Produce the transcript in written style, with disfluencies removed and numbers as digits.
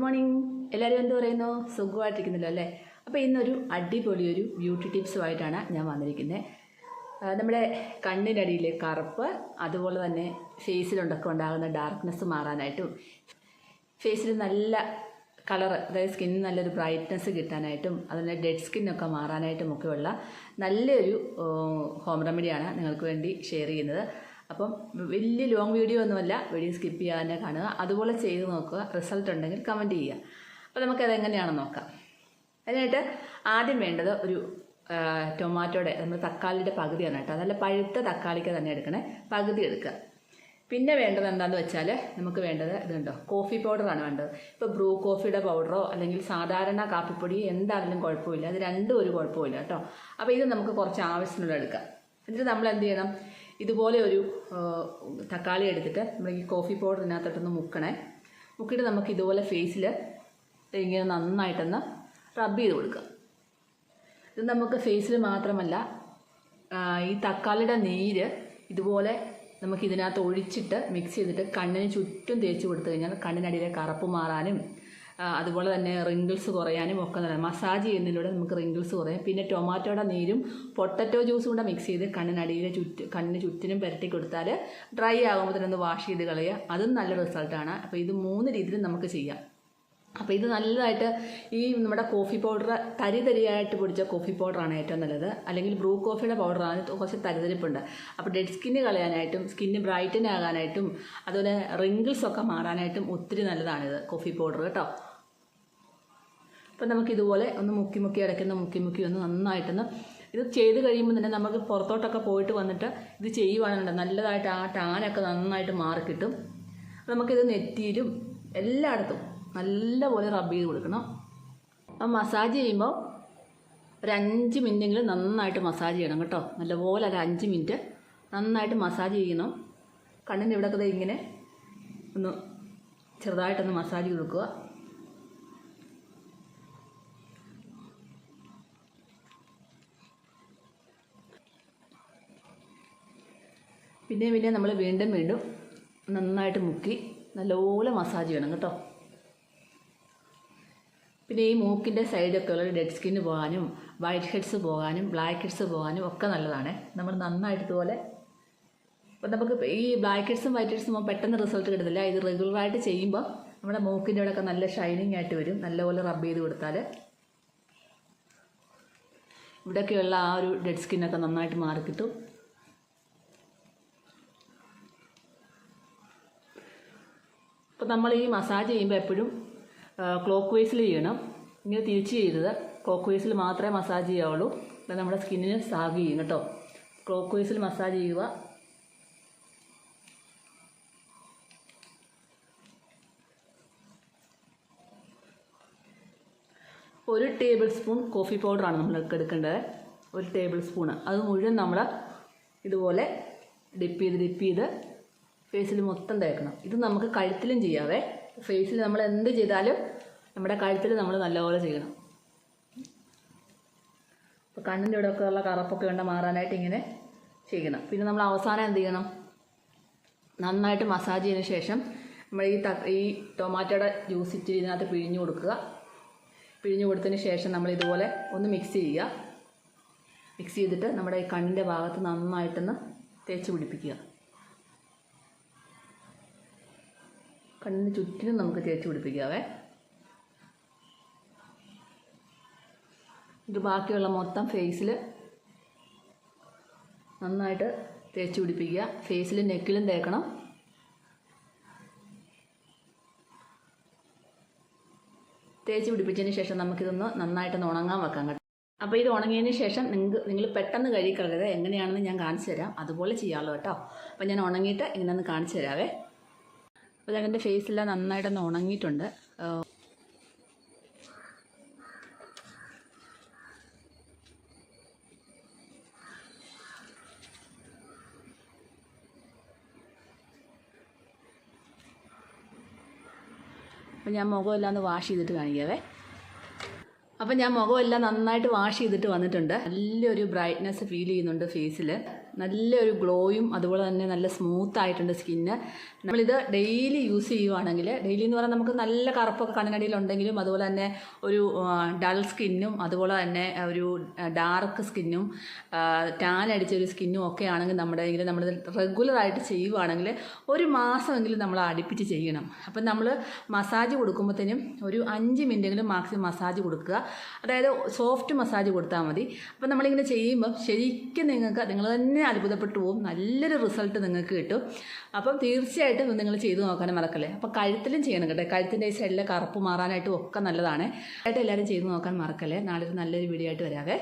Morning. എല്ലാവരും എന്ത് പറയുന്നു? സുഖമായിട്ടിരിക്കുന്നല്ലോ അല്ലേ? അപ്പോൾ ഇന്നൊരു അടിപൊളിയൊരു ബ്യൂട്ടി ടിപ്സുമായിട്ടാണ് ഞാൻ വന്നിരിക്കുന്നത്. നമ്മുടെ കണ്ണിനടിയിലെ കറുപ്പ്, അതുപോലെ തന്നെ ഫേസിലുണ്ടൊക്കെ ഉണ്ടാകുന്ന ഡാർക്ക്നെസ് മാറാനായിട്ടും ഫേസിൽ നല്ല കളർ, അതായത് സ്കിന്നിന് നല്ലൊരു ബ്രൈറ്റ്നെസ് കിട്ടാനായിട്ടും അതുപോലെ ഡെഡ് സ്കിന്നൊക്കെ മാറാനായിട്ടും ഒക്കെയുള്ള നല്ലൊരു ഹോം റെമഡിയാണ് നിങ്ങൾക്ക് വേണ്ടി ഷെയർ ചെയ്യുന്നത്. അപ്പം വലിയ ലോങ് വീഡിയോ ഒന്നുമല്ല, വീഡിയോ സ്കിപ്പ് ചെയ്യാതെ കാണുക, അതുപോലെ ചെയ്ത് നോക്കുക. റിസൾട്ട് ഉണ്ടെങ്കിൽ കമൻറ്റ് ചെയ്യുക. അപ്പോൾ നമുക്കതെങ്ങനെയാണെന്ന് നോക്കാം. അതിനായിട്ട് ആദ്യം വേണ്ടത് ഒരു ടൊമാറ്റോയുടെ, നമ്മൾ തക്കാളിയുടെ പകുതിയാണ് കേട്ടോ. നല്ല പഴുത്ത തക്കാളിക്ക് തന്നെ എടുക്കണേ, പകുതി എടുക്കുക. പിന്നെ വേണ്ടത് എന്താണെന്ന് വെച്ചാൽ നമുക്ക് വേണ്ടത് ഇതുണ്ടോ, കോഫി പൗഡറാണ് വേണ്ടത്. ഇപ്പോൾ ബ്രൂ കോഫിയുടെ പൗഡറോ അല്ലെങ്കിൽ സാധാരണ കാപ്പിപ്പൊടി എന്താണെങ്കിലും കുഴപ്പമില്ല, അത് രണ്ടും ഒരു കുഴപ്പമില്ല കേട്ടോ. അപ്പോൾ ഇത് നമുക്ക് കുറച്ച് ആവശ്യത്തിനുള്ള എടുക്കാം. എന്നിട്ട് നമ്മൾ എന്ത് ചെയ്യണം, ഇതുപോലെ ഒരു തക്കാളി എടുത്തിട്ട് നമ്മൾ ഈ കോഫി പൗഡറിനകത്തോട്ടൊന്ന് മുക്കിയിട്ട് നമുക്ക് ഇതുപോലെ ഫേസിൽ ഇങ്ങനെ നന്നായിട്ടൊന്ന് റബ്ബ് ചെയ്ത് കൊടുക്കുക. ഇത് നമുക്ക് ഫേസിൽ മാത്രമല്ല, ഈ തക്കാളിയുടെ നീര് ഇതുപോലെ നമുക്ക് ഇതിനകത്ത് ഒഴിച്ചിട്ട് മിക്സ് ചെയ്തിട്ട് കണ്ണിന് ചുറ്റും തേച്ച് കൊടുത്തു കഴിഞ്ഞാൽ കണ്ണിനടിയിലെ കറുപ്പ് മാറാനും അതുപോലെ തന്നെ റിങ്കിൾസ് കുറയാനും ഒക്കെ നല്ല മസാജ് ചെയ്യുന്നതിലൂടെ നമുക്ക് റിങ്കിൾസ് കുറയാം. പിന്നെ ടൊമാറ്റോയുടെ നീരും പൊട്ടറ്റോ ജ്യൂസും കൂടെ മിക്സ് ചെയ്ത് കണ്ണിനടിയിലെ കണ്ണിന് ചുറ്റിനും പുരട്ടി കൊടുത്താൽ ഡ്രൈ ആകുമ്പോൾ തന്നെ ഒന്ന് വാഷ് ചെയ്ത് കളയുക, അതും നല്ല റിസൾട്ടാണ്. അപ്പോൾ ഇത് 3 രീതിയിൽ നമുക്ക് ചെയ്യാം. അപ്പോൾ ഇത് നല്ലതായിട്ട് ഈ നമ്മുടെ കോഫി പൗഡർ തരിയായിട്ട് പൊടിച്ച കോഫി പൗഡറാണ് ഏറ്റവും നല്ലത്. അല്ലെങ്കിൽ ബ്രൂ കോഫിയുടെ പൗഡറാണ് കുറച്ച് തരിതരിപ്പുണ്ട്. അപ്പോൾ ഡെഡ് സ്കിന്ന് കളയാനായിട്ടും സ്കിന്ന് ബ്രൈറ്റൻ ആകാനായിട്ടും അതുപോലെ റിങ്കിൾസൊക്കെ മാറാനായിട്ടും ഒത്തിരി നല്ലതാണിത് കോഫി പൗഡർ കേട്ടോ. അപ്പോൾ നമുക്കിതുപോലെ ഒന്ന് മുക്കി ഒന്ന് നന്നായിട്ടൊന്ന് ഇത് ചെയ്ത് കഴിയുമ്പോൾ തന്നെ നമുക്ക് പുറത്തോട്ടൊക്കെ പോയിട്ട് വന്നിട്ട് ഇത് ചെയ്യുവാനുണ്ട് നല്ലതായിട്ട് ആ ടാനൊക്കെ നന്നായിട്ട് മാറിക്കിട്ടും. അപ്പോൾ നമുക്കിത് നെറ്റിയിലും എല്ലായിടത്തും നല്ലപോലെ റബ്ബ് ചെയ്ത് കൊടുക്കണം. അപ്പം മസാജ് ചെയ്യുമ്പോൾ ഒരു 5 മിനിറ്റെങ്കിലും നന്നായിട്ട് മസാജ് ചെയ്യണം കേട്ടോ. നല്ലപോലെ ഒരു 5 മിനിറ്റ് നന്നായിട്ട് മസാജ് ചെയ്യണം. കണ്ണിൻ്റെ ഇവിടെയൊക്കെ ഇങ്ങനെ ഒന്ന് ചെറുതായിട്ടൊന്ന് മസാജ് കൊടുക്കുക. പിന്നെ നമ്മൾ വീണ്ടും നന്നായിട്ട് മുക്കി നല്ലപോലെ മസാജ് ചെയ്യണം കേട്ടോ. പിന്നെ ഈ മൂക്കിൻ്റെ സൈഡൊക്കെ ഉള്ള ഡെഡ് സ്കിന്ന് പോകാനും വൈറ്റ് ഹെഡ്സ് പോകാനും ബ്ലാക്ക് ഹെഡ്സ് പോകാനും ഒക്കെ നല്ലതാണ്. നമ്മൾ നന്നായിട്ട് ഇതുപോലെ, അപ്പോൾ നമുക്ക് ഈ ബ്ലാക്ക് ഹെഡ്സും വൈറ്റ് ഹെഡ്സും പെട്ടെന്ന് റിസൾട്ട് കിട്ടത്തില്ല. ഇത് റെഗുലറായിട്ട് ചെയ്യുമ്പോൾ നമ്മുടെ മൂക്കിൻ്റെ ഇവിടെയൊക്കെ നല്ല ഷൈനിങ് ആയിട്ട് വരും. നല്ലപോലെ റബ്ബ് ചെയ്ത് കൊടുത്താൽ ഇവിടെയൊക്കെയുള്ള ആ ഒരു ഡെഡ് സ്കിന്നൊക്കെ നന്നായിട്ട് മാറിക്കിട്ടും. അപ്പോൾ നമ്മൾ ഈ മസാജ് ചെയ്യുമ്പോൾ എപ്പോഴും ക്ലോക്ക് വൈസിൽ ചെയ്യണം, ഇങ്ങനെ തിരിച്ച് ചെയ്തത്. ക്ലോക്ക് വൈസിൽ മാത്രമേ മസാജ് ചെയ്യാവുള്ളൂ, അത് നമ്മുടെ സ്കിന്നിന് സാഗ് ചെയ്യും കേട്ടോ. ക്ലോക്ക് വൈസിൽ മസാജ് ചെയ്യുക. ഒരു ടേബിൾ സ്പൂൺ കോഫി പൗഡറാണ് നമ്മൾ എടുക്കേണ്ടത്. 1 ടേബിൾ സ്പൂണ് അത് മുഴുവൻ നമ്മൾ ഇതുപോലെ ഡിപ്പ് ചെയ്ത് ഫേസിൽ മൊത്തം തേക്കണം. ഇത് നമുക്ക് കഴുത്തിലും ചെയ്യാവേ. ഫേസിൽ നമ്മൾ എന്ത് ചെയ്താലും നമ്മുടെ കഴുത്തിൽ നമ്മൾ നല്ലപോലെ ചെയ്യണം. അപ്പോൾ കണ്ണിൻ്റെ ഇവിടെയൊക്കെ ഉള്ള കറുപ്പൊക്കെ വേണ്ട മാറാനായിട്ട് ഇങ്ങനെ ചെയ്യണം. പിന്നെ നമ്മൾ അവസാനം എന്ത് ചെയ്യണം, നന്നായിട്ട് മസാജ് ചെയ്തതിന് ശേഷം നമ്മൾ ഈ ടൊമാറ്റോയുടെ ജ്യൂസ് ഇച്ചിരി ഇതിനകത്ത് പിഴിഞ്ഞു കൊടുക്കുക. പിഴിഞ്ഞു കൊടുത്തതിന് ശേഷം നമ്മൾ ഇതുപോലെ ഒന്ന് മിക്സ് ചെയ്യുക. മിക്സ് ചെയ്തിട്ട് നമ്മുടെ ഈ കണ്ണിൻ്റെ ഭാഗത്ത് നന്നായിട്ടൊന്ന് തേച്ച് പിടിപ്പിക്കുക. കണ്ണിന് ചുറ്റിനും നമുക്ക് തേച്ച് പിടിപ്പിക്കാവേ. ഇത് ബാക്കിയുള്ള മൊത്തം ഫേസിൽ നന്നായിട്ട് തേച്ച് പിടിപ്പിക്കുക. ഫേസിൽ നെക്കിലും തേക്കണം. തേച്ച് പിടിപ്പിച്ചതിന് ശേഷം നമുക്കിതൊന്ന് നന്നായിട്ടൊന്ന് ഉണങ്ങാൻ വെക്കാം കേട്ടോ. അപ്പോൾ ഇത് ഉണങ്ങിയതിന് ശേഷം നിങ്ങൾ പെട്ടെന്ന് കഴുകിക്കളരുത്. എങ്ങനെയാണെന്ന് ഞാൻ കാണിച്ചു തരാം, അതുപോലെ ചെയ്യാമല്ലോ കേട്ടോ. അപ്പോൾ ഞാൻ ഉണങ്ങിയിട്ട് ഇങ്ങനെ ഒന്ന് കാണിച്ചു തരാവേ. അപ്പോൾ ഞങ്ങളുടെ ഫേസെല്ലാം നന്നായിട്ടൊന്ന് ഉണങ്ങിയിട്ടുണ്ട്. അപ്പോൾ ഞാൻ മുഖമെല്ലാം ഒന്ന് വാഷ് ചെയ്തിട്ട് കാണിക്കാവേ. അപ്പം ഞാൻ മുഖമെല്ലാം നന്നായിട്ട് വാഷ് ചെയ്തിട്ട് വന്നിട്ടുണ്ട്. നല്ലൊരു ബ്രൈറ്റ്നെസ് ഫീൽ ചെയ്യുന്നുണ്ട് ഫേസിൽ. നല്ലൊരു ഗ്ലോയും അതുപോലെ തന്നെ നല്ല സ്മൂത്ത് ആയിട്ടുണ്ട് സ്കിന്ന്. നമ്മളിത് ഡെയിലി യൂസ് ചെയ്യുവാണെങ്കിൽ, ഡെയിലി എന്ന് പറഞ്ഞാൽ നമുക്ക് നല്ല കറുപ്പൊക്കെ കണ്ണിനടിയിലുണ്ടെങ്കിലും അതുപോലെ തന്നെ ഒരു ഡൾ സ്കിന്നും അതുപോലെ തന്നെ ഒരു ഡാർക്ക് സ്കിന്നും ടാൻ അടിച്ച ഒരു സ്കിന്നും ഒക്കെ ആണെങ്കിൽ നമ്മൾ റെഗുലറായിട്ട് ചെയ്യുവാണെങ്കിൽ ഒരു മാസമെങ്കിലും നമ്മൾ അടുപ്പിച്ച് ചെയ്യണം. അപ്പം നമ്മൾ മസാജ് കൊടുക്കുമ്പോഴത്തേനും ഒരു 5 മിനിറ്റെങ്കിലും മാക്സിമം മസാജ് കൊടുക്കുക. അതായത് സോഫ്റ്റ് മസാജ് കൊടുത്താൽ മതി. അപ്പം നമ്മളിങ്ങനെ ചെയ്യുമ്പം ശരിക്കും നിങ്ങൾ തന്നെ അത്ഭുതപ്പെട്ടു പോകും. നല്ലൊരു റിസൾട്ട് നിങ്ങൾക്ക് കിട്ടും. അപ്പം തീർച്ചയായിട്ടും നിങ്ങൾ ചെയ്തു നോക്കാനും മറക്കല്ലേ. അപ്പോൾ കഴുത്തിലും ചെയ്യണം കേട്ടോ. കഴുത്തിൻ്റെ ഈ സൈഡിലെ കറുപ്പ് മാറാനായിട്ടും ഒക്കെ നല്ലതാണ്. ആയിട്ട് എല്ലാവരും ചെയ്തു നോക്കാൻ മറക്കല്ലേ. നാളെ നല്ലൊരു വീഡിയോ ആയിട്ട് വരാവേ.